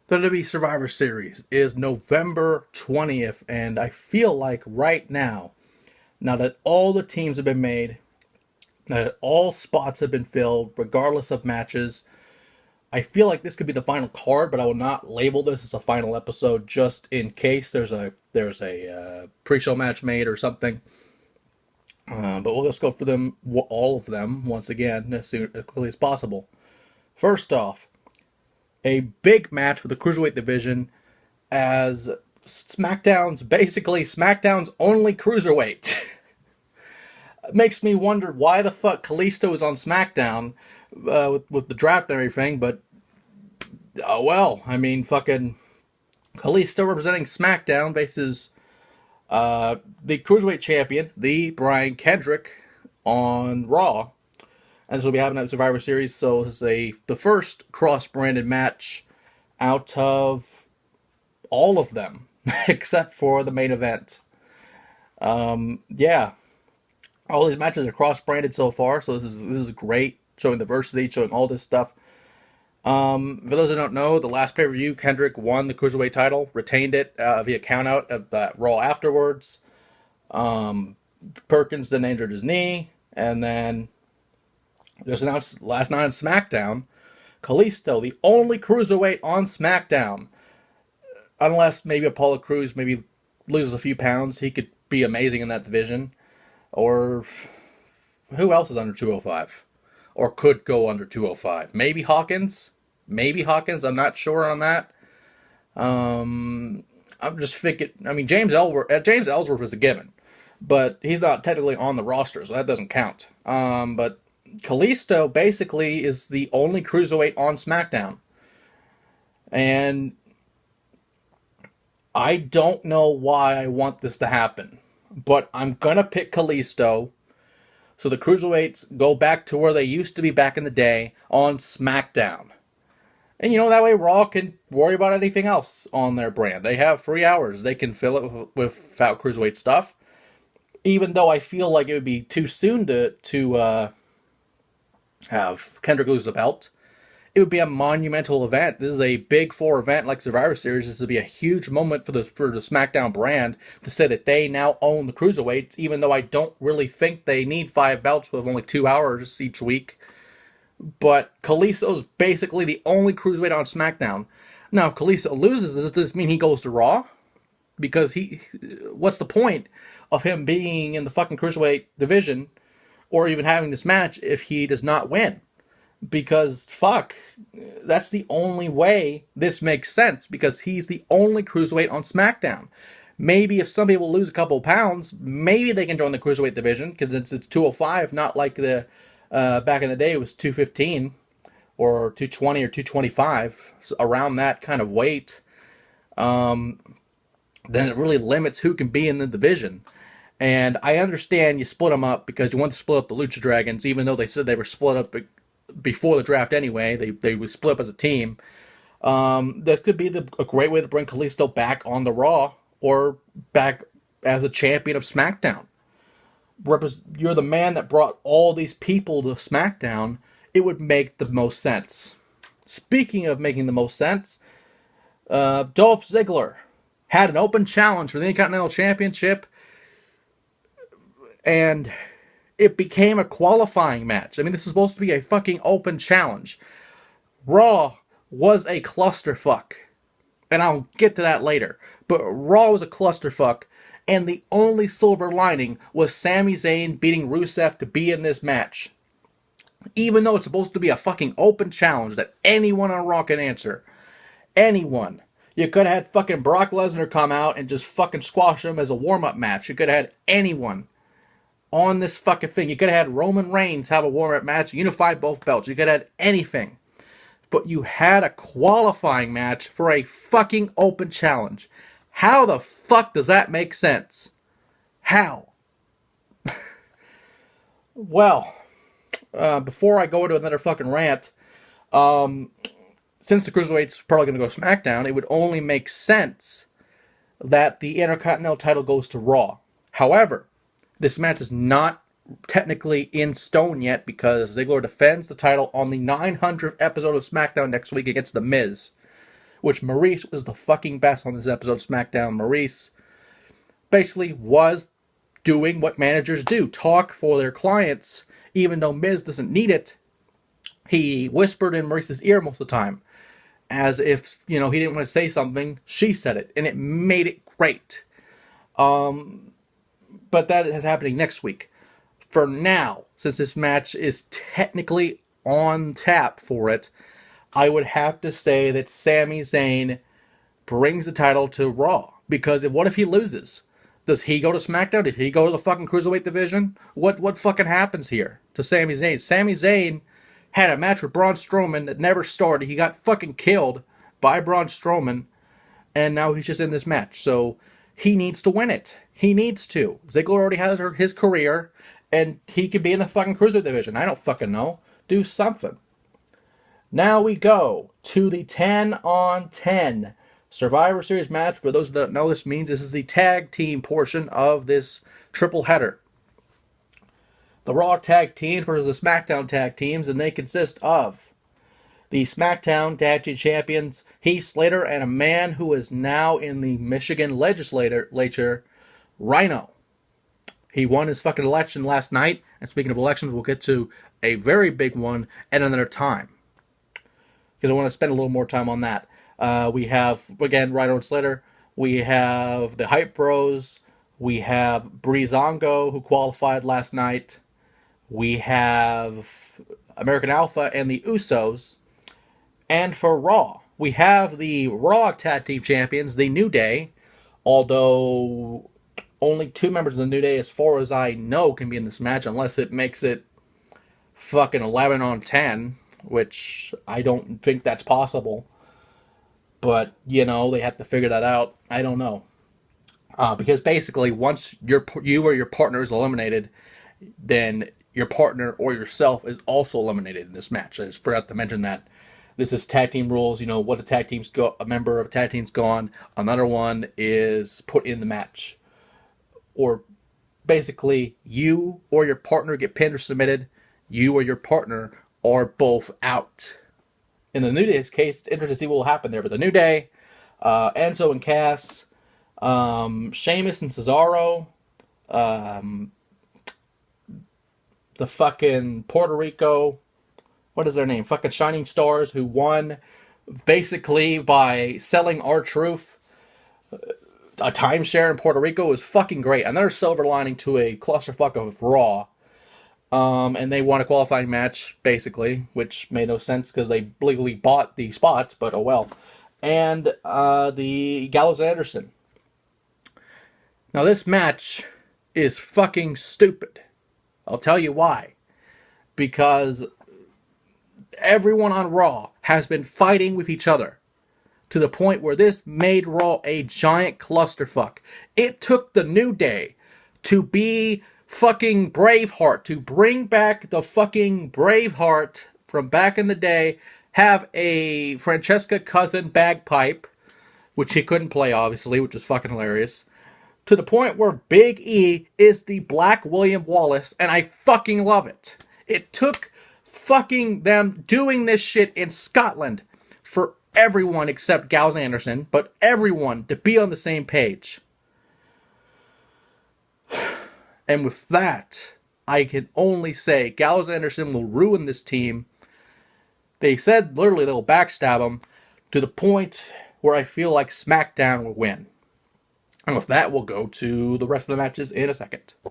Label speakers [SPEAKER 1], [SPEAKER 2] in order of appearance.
[SPEAKER 1] The WWE Survivor Series is November 20th, and I feel like right now that all the teams have been made, now that all spots have been filled, regardless of matches, I feel like this could be the final card, but I will not label this as a final episode just in case there's a pre-show match made or something. But we'll just go for them, all of them, once again, as quickly as possible. First off, a big match for the Cruiserweight division as SmackDown's only Cruiserweight. It makes me wonder why the fuck Kalisto is on SmackDown with the draft and everything, but oh well. I mean, fucking Kalisto representing SmackDown faces the Cruiserweight champion, the Brian Kendrick, on Raw. And this will be happening at Survivor Series, so this is the first cross-branded match out of all of them, except for the main event. Yeah, all these matches are cross-branded so far, so this is great, showing diversity, showing all this stuff. For those who don't know, the last pay-per-view, Kendrick won the Cruiserweight title, retained it via countout at that Raw afterwards. Perkins then injured his knee, and then just announced last night on SmackDown, Kalisto, the only Cruiserweight on SmackDown. Unless maybe Apollo Crews maybe loses a few pounds, he could be amazing in that division. Or who else is under 205? Or could go under 205? Maybe Hawkins? Maybe Hawkins, I'm not sure on that. I'm just thinking, I mean, James Ellsworth is a given. But he's not technically on the roster, so that doesn't count. But Kalisto basically is the only Cruiserweight on SmackDown. And I don't know why I want this to happen. But I'm going to pick Kalisto so the Cruiserweights go back to where they used to be back in the day on SmackDown. And that way Raw can worry about anything else on their brand. They have 3 hours. They can fill it without Cruiserweight stuff. Even though I feel like it would be too soon to have Kendrick lose the belt. It would be a monumental event. This is a big four event like Survivor Series. This would be a huge moment for the SmackDown brand to say that they now own the Cruiserweights, even though I don't really think they need 5 belts with only 2 hours each week. But Kalisto's basically the only Cruiserweight on SmackDown. Now, if Kalisto loses, does this mean he goes to Raw? Because what's the point of him being in the fucking Cruiserweight division or even having this match if he does not win? Because, fuck, that's the only way this makes sense, because he's the only Cruiserweight on SmackDown. Maybe if some people lose a couple of pounds, maybe they can join the Cruiserweight division, because it's 205, not like the back in the day it was 215, or 220, or 225, so around that kind of weight. Then it really limits who can be in the division. And I understand you split them up because you want to split up the Lucha Dragons, even though they said they were split up before the draft anyway. They would split up as a team. That could be a great way to bring Kalisto back on the Raw, or back as a champion of SmackDown. You're the man that brought all these people to SmackDown. It would make the most sense. Speaking of making the most sense, Dolph Ziggler had an open challenge for the Intercontinental Championship, and it became a qualifying match. I mean, this is supposed to be a fucking open challenge. Raw was a clusterfuck, and I'll get to that later. But Raw was a clusterfuck, and the only silver lining was Sami Zayn beating Rusev to be in this match. Even though it's supposed to be a fucking open challenge that anyone on Raw can answer. Anyone. You could have had fucking Brock Lesnar come out and just fucking squash him as a warm-up match. You could have had anyone on this fucking thing. You could have had Roman Reigns have a warm-up match, unify both belts. You could have had anything. But you had a qualifying match for a fucking open challenge. How the fuck does that make sense? How? Well, before I go into another fucking rant, since the Cruiserweight's probably going to go SmackDown, it would only make sense that the Intercontinental title goes to Raw. However, this match is not technically in stone yet, because Ziggler defends the title on the 900th episode of SmackDown next week against The Miz, which Maurice was the fucking best on this episode of SmackDown. Maurice basically was doing what managers do, talk for their clients, even though Miz doesn't need it. He whispered in Maurice's ear most of the time, as if, he didn't want to say something, she said it, and it made it great. But that is happening next week. For now, since this match is technically on tap for it, I would have to say that Sami Zayn brings the title to Raw. Because what if he loses? Does he go to SmackDown? Did he go to the fucking Cruiserweight division? What fucking happens here to Sami Zayn? Sami Zayn had a match with Braun Strowman that never started. He got fucking killed by Braun Strowman. And now he's just in this match. So he needs to win it. He needs to. Ziggler already has his career. And he could be in the fucking Cruiserweight division. I don't fucking know. Do something. Now we go to the 10-on-10 Survivor Series match. For those that don't know, this means this is the tag team portion of this triple header. The Raw tag team versus the SmackDown tag teams, and they consist of the SmackDown tag team champions, Heath Slater, and a man who is now in the Michigan legislature, Rhino. He won his fucking election last night, and speaking of elections, we'll get to a very big one at another time, because I want to spend a little more time on that. We have, again, Rhino and Slater. We have the Hype Bros. We have Breezango, who qualified last night. We have American Alpha and the Usos. And for Raw, we have the Raw Tag Team Champions, the New Day, although only 2 members of the New Day, as far as I know, can be in this match, unless it makes it fucking 11-on-10, which I don't think that's possible. But, they have to figure that out. I don't know. Because basically, once you or your partner is eliminated, then your partner or yourself is also eliminated in this match. I just forgot to mention that. This is tag team rules. What a member of a tag team's gone, another one is put in the match. Or basically, you or your partner get pinned or submitted. You or your partner are both out. In the New Day's case, it's interesting to see what will happen there. But the New Day, Enzo and Cass, Sheamus and Cesaro, the fucking Puerto Rico, what is their name? Fucking Shining Stars, who won basically by selling R-Truth a timeshare in Puerto Rico. Was fucking great. Another silver lining to a clusterfuck of Raw. And they won a qualifying match, basically, which made no sense because they legally bought the spot, but oh well. And the Gallows and Anderson. Now, this match is fucking stupid. I'll tell you why. Because everyone on Raw has been fighting with each other to the point where this made Raw a giant clusterfuck. It took the New Day to be fucking Braveheart, to bring back the fucking Braveheart from back in the day, have a Francesca cousin bagpipe, which he couldn't play, obviously, which was fucking hilarious, to the point where Big E is the Black William Wallace, and I fucking love it. It took fucking them doing this shit in Scotland for everyone except Gallows and Anderson, but everyone to be on the same page. And with that, I can only say Gallows and Anderson will ruin this team. They said literally they'll backstab them to the point where I feel like SmackDown will win. And with that, we'll go to the rest of the matches in a second.